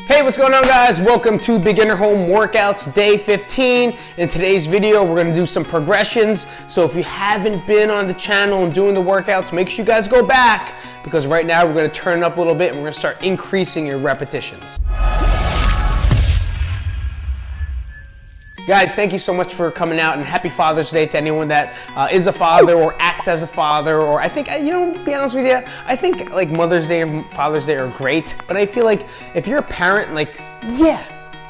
Hey, what's going on, guys? Welcome to Beginner Home Workouts Day 15. In today's video, we're gonna do some progressions. So if you haven't been on the channel and doing the workouts, make sure you guys go back, because right now we're gonna turn it up a little bit and we're gonna start increasing your repetitions. Guys, thank you so much for coming out, and happy Father's Day to anyone that is a father or acts as a father, or I think, to be honest with you, I think like Mother's Day and Father's Day are great, but I feel like if you're a parent, yeah,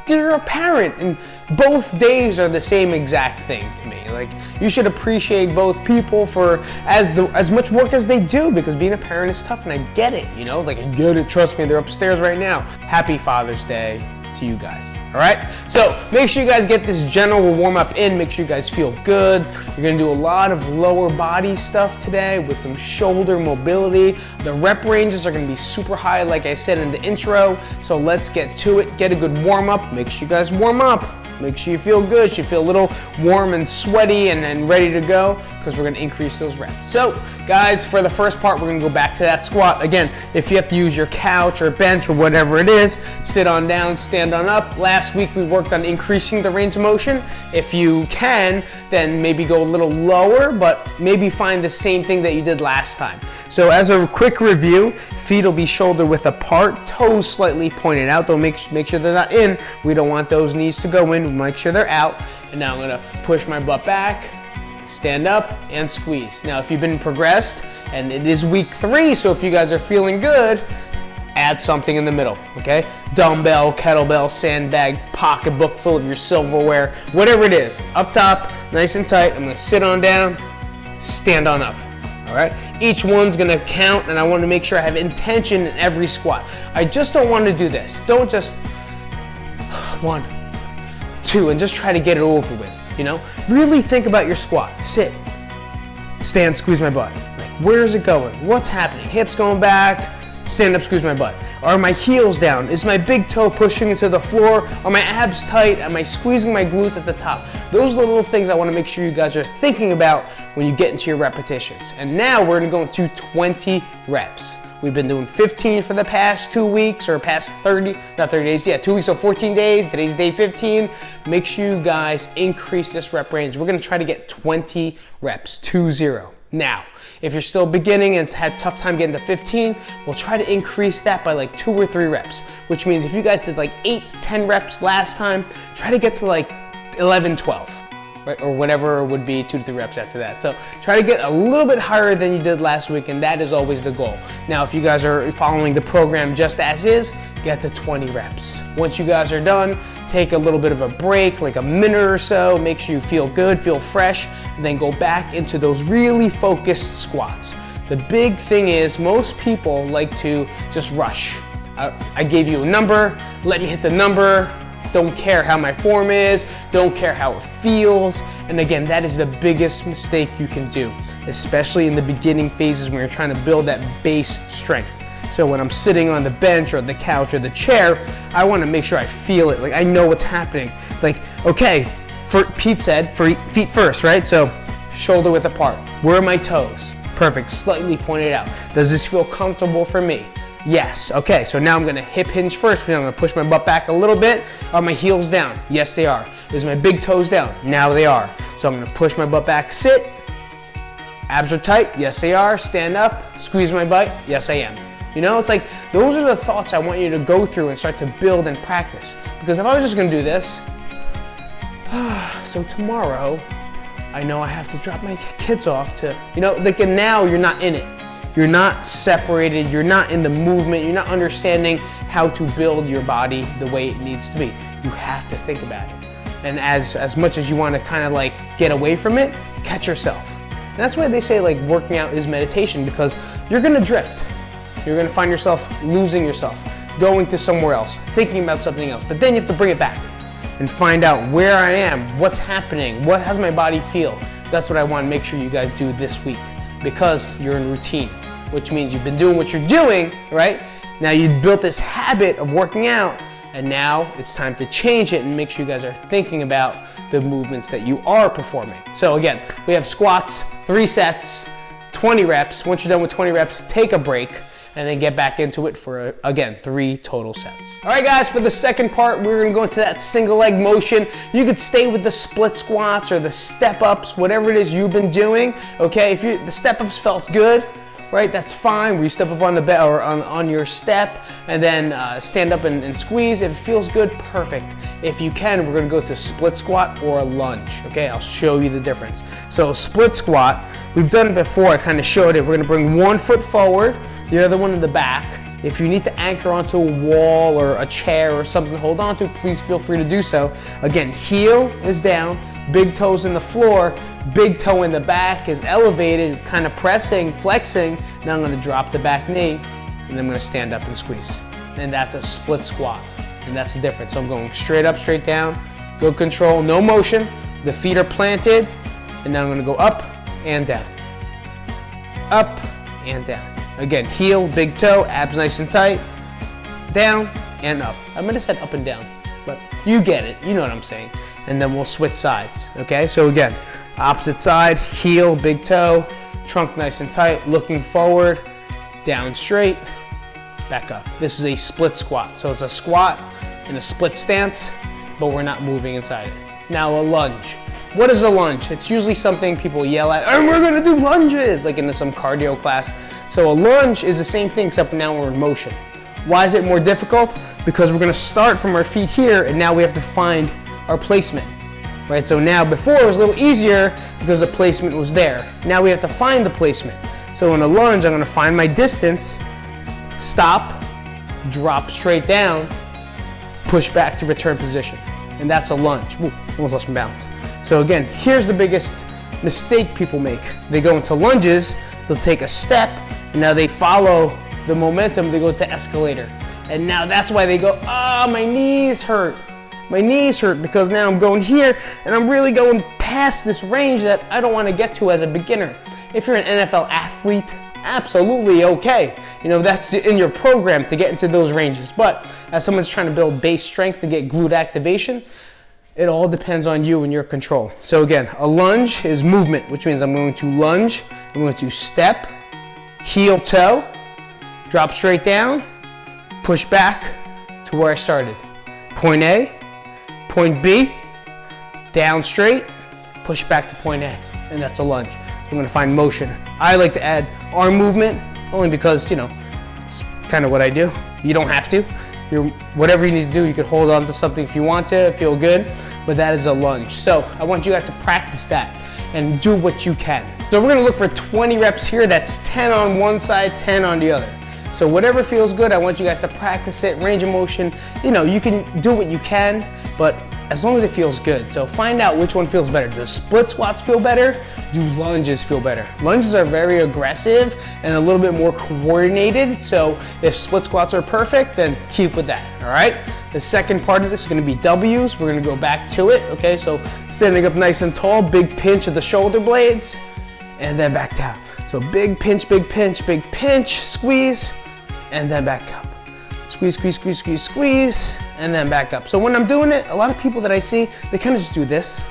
you're a parent, and both days are the same exact thing to me. Like, you should appreciate both people for as much work as they do, because being a parent is tough, and I get it, I get it, trust me, they're upstairs right now. Happy Father's Day to you guys. All right, so make sure you guys get this general warm up in. Make sure you guys feel good. You're gonna do a lot of lower body stuff today with some shoulder mobility. The rep ranges are gonna be super high, like I said in the intro. So let's get to it. Get a good warm up. Make sure you guys warm up. Make sure you feel good. You should feel a little warm and sweaty and ready to go, because we're gonna increase those reps. So guys, for the first part, we're gonna go back to that squat. Again, if you have to use your couch or bench or whatever it is, sit on down, stand on up. Last week we worked on increasing the range of motion. If you can, then maybe go a little lower, but maybe find the same thing that you did last time. So as a quick review, feet will be shoulder width apart, toes slightly pointed out. Don't make sure they're not in. We don't want those knees to go in. Make sure they're out. And now I'm gonna push my butt back, stand up, and squeeze. Now, if you've been progressed, and it is week 3, so if you guys are feeling good, add something in the middle, okay? Dumbbell, kettlebell, sandbag, pocketbook full of your silverware, whatever it is. Up top, nice and tight. I'm gonna sit on down, stand on up. All right, each one's gonna count, and I want to make sure I have intention in every squat. I just don't want to do this. Don't just 1, 2, and just try to get it over with, Really think about your squat. Sit, stand, squeeze my butt. Like, where is it going? What's happening? Hips going back, stand up, squeeze my butt. Are my heels down? Is my big toe pushing into the floor? Are my abs tight? Am I squeezing my glutes at the top? Those are the little things I want to make sure you guys are thinking about when you get into your repetitions. And now we're going to go into 20 reps. We've been doing 15 for the past 2 weeks, or past 30, not 30 days, yeah, 2 weeks, so 14 days. Today's day 15. Make sure you guys increase this rep range. We're going to try to get 20 reps, 20. Now, if you're still beginning and had a tough time getting to 15, we'll try to increase that by like 2 or 3 reps, which means if you guys did like 8 to 10 reps last time, try to get to like 11, 12. Right, or whatever would be 2 to 3 reps after that. So try to get a little bit higher than you did last week, and that is always the goal. Now, if you guys are following the program just as is, get to 20 reps. Once you guys are done, take a little bit of a break, like a minute or so. Make sure you feel good, feel fresh, and then go back into those really focused squats. The big thing is, most people like to just rush. I gave you a number, let me hit the number. Don't care how my form is, don't care how it feels. And again, that is the biggest mistake you can do, especially in the beginning phases when you're trying to build that base strength. So when I'm sitting on the bench or the couch or the chair, I want to make sure I feel it. Like, I know what's happening. Like, okay, Pete said, for feet first, right? So shoulder width apart. Where are my toes? Perfect, slightly pointed out. Does this feel comfortable for me? Yes. Okay, so now I'm gonna hip hinge first. I'm gonna push my butt back a little bit. Are my heels down? Yes, they are. Is my big toes down? Now they are. So I'm gonna push my butt back, sit. Abs are tight? Yes, they are. Stand up, squeeze my butt? Yes, I am. It's like, those are the thoughts I want you to go through and start to build and practice. Because if I was just gonna do this, so tomorrow, I know I have to drop my kids off to, and now you're not in it. You're not separated, you're not in the movement, you're not understanding how to build your body the way it needs to be. You have to think about it. And as much as you want to kind of like get away from it, catch yourself. And that's why they say like working out is meditation, because you're gonna drift. You're gonna find yourself losing yourself, going to somewhere else, thinking about something else. But then you have to bring it back and find out where I am, what's happening, what has my body feel. That's what I want to make sure you guys do this week, because you're in routine, which means you've been doing what you're doing, right? Now you've built this habit of working out, and now it's time to change it and make sure you guys are thinking about the movements that you are performing. So again, we have squats, 3 sets, 20 reps. Once you're done with 20 reps, take a break. and then get back into it for, again, 3 total sets. All right, guys, for the second part, we're gonna go into that single leg motion. You could stay with the split squats or the step-ups, whatever it is you've been doing, okay? If the step-ups felt good, right, that's fine, where you step up on the bed or on your step and then stand up and squeeze. If it feels good, perfect. If you can, we're gonna go to split squat or a lunge, okay? I'll show you the difference. So split squat, we've done it before, I kind of showed it. We're gonna bring one foot forward, the other one in the back. If you need to anchor onto a wall or a chair or something to hold on to, please feel free to do so. Again, heel is down, big toes in the floor, big toe in the back is elevated, kind of pressing, flexing. Now I'm gonna drop the back knee, and then I'm gonna stand up and squeeze. And that's a split squat, and that's the difference. So I'm going straight up, straight down, good control, no motion. The feet are planted, and now I'm gonna go up and down. Up and down. Again, heel, big toe, abs nice and tight, down and up. I might have said up and down, but you get it, you know what I'm saying. And then we'll switch sides, okay? So again, opposite side, heel, big toe, trunk nice and tight, looking forward, down straight, back up. This is a split squat. So it's a squat in a split stance, but we're not moving inside it. Now a lunge. What is a lunge? It's usually something people yell at, and we're gonna do lunges, like in some cardio class. So a lunge is the same thing, except now we're in motion. Why is it more difficult? Because we're gonna start from our feet here, and now we have to find our placement. Right, so now before it was a little easier because the placement was there. Now we have to find the placement. So in a lunge, I'm gonna find my distance, stop, drop straight down, push back to return position. And that's a lunge. Ooh, almost lost my balance. So again, here's the biggest mistake people make. They go into lunges, they'll take a step, and now they follow the momentum, they go to escalator. And now that's why they go, my knees hurt. My knees hurt because now I'm going here and I'm really going past this range that I don't want to get to as a beginner. If you're an NFL athlete, absolutely okay. You know, that's in your program to get into those ranges. But as someone's trying to build base strength and get glute activation, it all depends on you and your control. So again, a lunge is movement, which means I'm going to lunge, I'm going to step, heel toe, drop straight down, push back to where I started. Point A, point B, down straight, push back to point A, and that's a lunge. So I'm gonna find motion. I like to add arm movement, only because, you know, it's kind of what I do. You don't have to. Whatever you need to do, you could hold on to something if you want to, feel good, but that is a lunge. So I want you guys to practice that and do what you can. So we're gonna look for 20 reps here. That's 10 on one side, 10 on the other. So whatever feels good, I want you guys to practice it, range of motion. You know, you can do what you can, but as long as it feels good. So find out which one feels better. Does split squats feel better? Do lunges feel better? Lunges are very aggressive and a little bit more coordinated. So if split squats are perfect, then keep with that, all right? The second part of this is gonna be W's. We're gonna go back to it, okay? So standing up nice and tall, big pinch of the shoulder blades, and then back down. So big pinch, squeeze, and then back up. Squeeze, squeeze, squeeze, squeeze, squeeze, and then back up. So when I'm doing it, a lot of people that I see, they kind of just do this.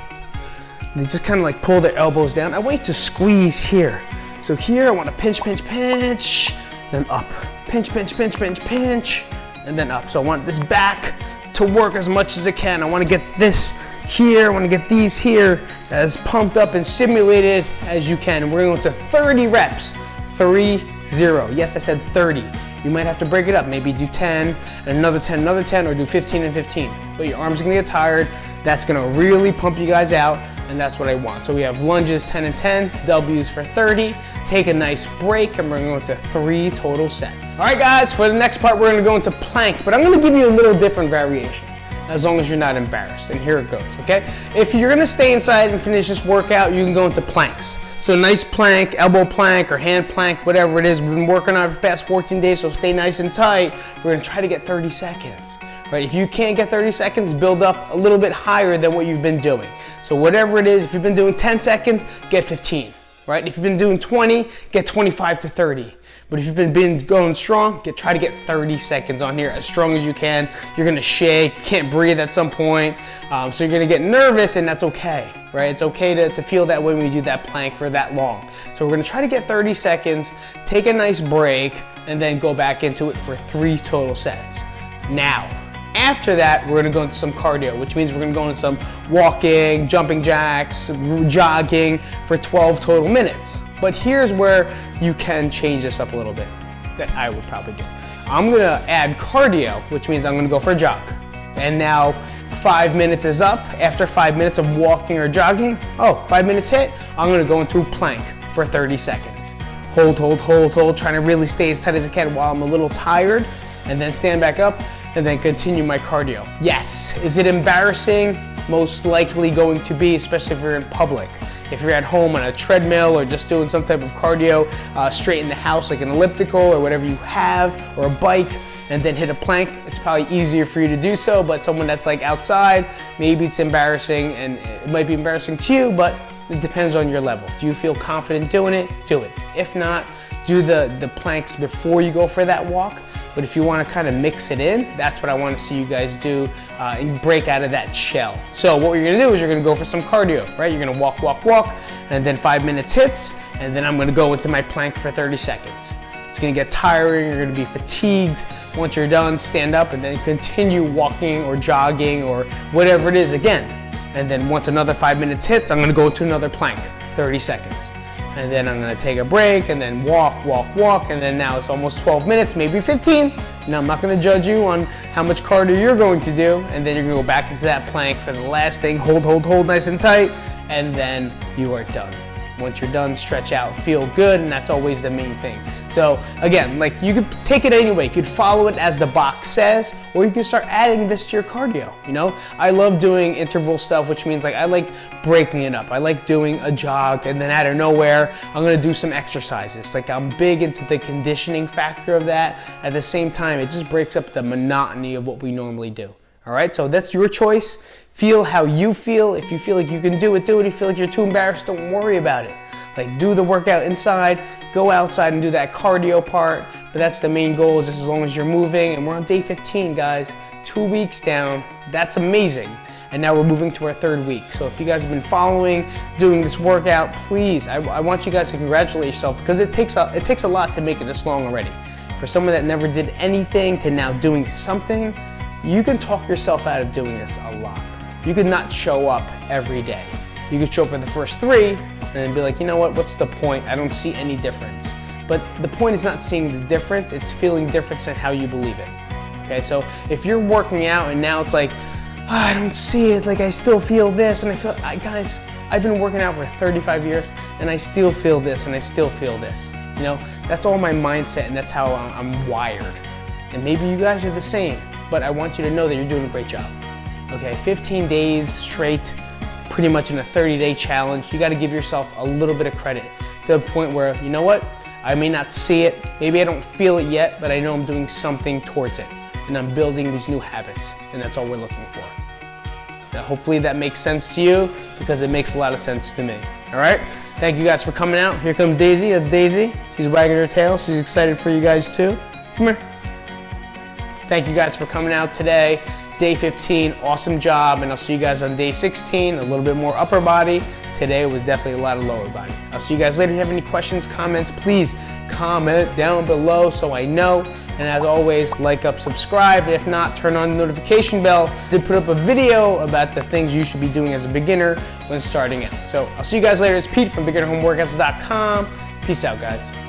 They just kind of like pull their elbows down. I want you to squeeze here. So here I want to pinch, pinch, pinch, then up. Pinch, pinch, pinch, pinch, pinch, and then up. So I want this back to work as much as it can. I want to get this here, I want to get these here as pumped up and stimulated as you can. And we're going to go to 30 reps, 3-0. Yes, I said 30. You might have to break it up, maybe do 10, and another 10, or do 15 and 15. But your arms are gonna get tired. That's gonna really pump you guys out, and that's what I want. So we have lunges 10 and 10, W's for 30. Take a nice break, and we're gonna go into 3 total sets. All right, guys, for the next part, we're gonna go into plank, but I'm gonna give you a little different variation, as long as you're not embarrassed. And here it goes, okay? If you're gonna stay inside and finish this workout, you can go into planks. So nice plank, elbow plank, or hand plank, whatever it is. We've been working on it for the past 14 days, so stay nice and tight. We're gonna try to get 30 seconds, right? If you can't get 30 seconds, build up a little bit higher than what you've been doing. So whatever it is, if you've been doing 10 seconds, get 15, right? If you've been doing 20, get 25 to 30. But if you've been going strong, try to get 30 seconds on here, as strong as you can. You're gonna shake, you can't breathe at some point, so you're gonna get nervous, and that's okay, right? It's okay to feel that way when we do that plank for that long. So we're gonna try to get 30 seconds, take a nice break, and then go back into it for 3 total sets. Now, after that, we're gonna go into some cardio, which means we're gonna go into some walking, jumping jacks, jogging for 12 total minutes. But here's where you can change this up a little bit, that I would probably do. I'm gonna add cardio, which means I'm gonna go for a jog. And now 5 minutes is up. After 5 minutes of walking or jogging, 5 minutes hit, I'm gonna go into a plank for 30 seconds. Hold, trying to really stay as tight as I can while I'm a little tired, and then stand back up, and then continue my cardio. Yes, is it embarrassing? Most likely going to be, especially if you're in public. If you're at home on a treadmill or just doing some type of cardio straight in the house, like an elliptical or whatever you have, or a bike, and then hit a plank, it's probably easier for you to do so. But someone that's like outside, maybe it's embarrassing, and it might be embarrassing to you, but it depends on your level. Do you feel confident doing it? Do it. If not, do the planks before you go for that walk. But if you want to kind of mix it in, that's what I want to see you guys do and break out of that shell. So what you're going to do is you're going to go for some cardio, right? You're going to walk, and then 5 minutes hits, and then I'm going to go into my plank for 30 seconds. It's going to get tiring, you're going to be fatigued. Once you're done, stand up and then continue walking or jogging or whatever it is again. And then once another 5 minutes hits, I'm going to go to another plank, 30 seconds. And then I'm gonna take a break and then walk, and then now it's almost 12 minutes, maybe 15. Now I'm not gonna judge you on how much cardio you're going to do, and then you're gonna go back into that plank for the last thing, hold nice and tight, and then you are done. Once you're done, stretch out, feel good, and that's always the main thing. So again, like you could take it anyway. You could follow it as the box says, or you can start adding this to your cardio, you know? I love doing interval stuff, which means like I like breaking it up. I like doing a jog, and then out of nowhere, I'm gonna do some exercises. Like I'm big into the conditioning factor of that. At the same time, it just breaks up the monotony of what we normally do. All right, so that's your choice. Feel how you feel. If you feel like you can do it, do it. If you feel like you're too embarrassed, don't worry about it. Like do the workout inside, go outside and do that cardio part. But that's the main goal, is just as long as you're moving. And we're on day 15, guys. 2 weeks down. That's amazing. And now we're moving to our 3rd week. So if you guys have been following, doing this workout, please, I want you guys to congratulate yourself, because it takes a lot to make it this long already. For someone that never did anything to now doing something, you can talk yourself out of doing this a lot. You could not show up every day. You could show up for the first 3 and then be like, you know what, what's the point? I don't see any difference. But the point is not seeing the difference, it's feeling difference in how you believe it. Okay, so if you're working out and now it's like, I don't see it, like I still feel this, and I feel, guys, I've been working out for 35 years and I still feel this and I still feel this. You know, that's all my mindset, and that's how I'm wired. And maybe you guys are the same, but I want you to know that you're doing a great job. Okay, 15 days straight, pretty much in a 30-day challenge. You gotta give yourself a little bit of credit, to the point where, you know what, I may not see it, maybe I don't feel it yet, but I know I'm doing something towards it, and I'm building these new habits, and that's all we're looking for. Now, hopefully that makes sense to you, because it makes a lot of sense to me. All right, thank you guys for coming out. Here comes Daisy. Daisy, she's wagging her tail. She's excited for you guys too. Come here. Thank you guys for coming out today. Day 15, awesome job, and I'll see you guys on day 16, a little bit more upper body. Today was definitely a lot of lower body. I'll see you guys later. If you have any questions, comments, please comment down below so I know. And as always, like, up, subscribe. If not, turn on the notification bell. I did put up a video about the things you should be doing as a beginner when starting out. So I'll see you guys later. It's Pete from beginnerhomeworkouts.com. Peace out, guys.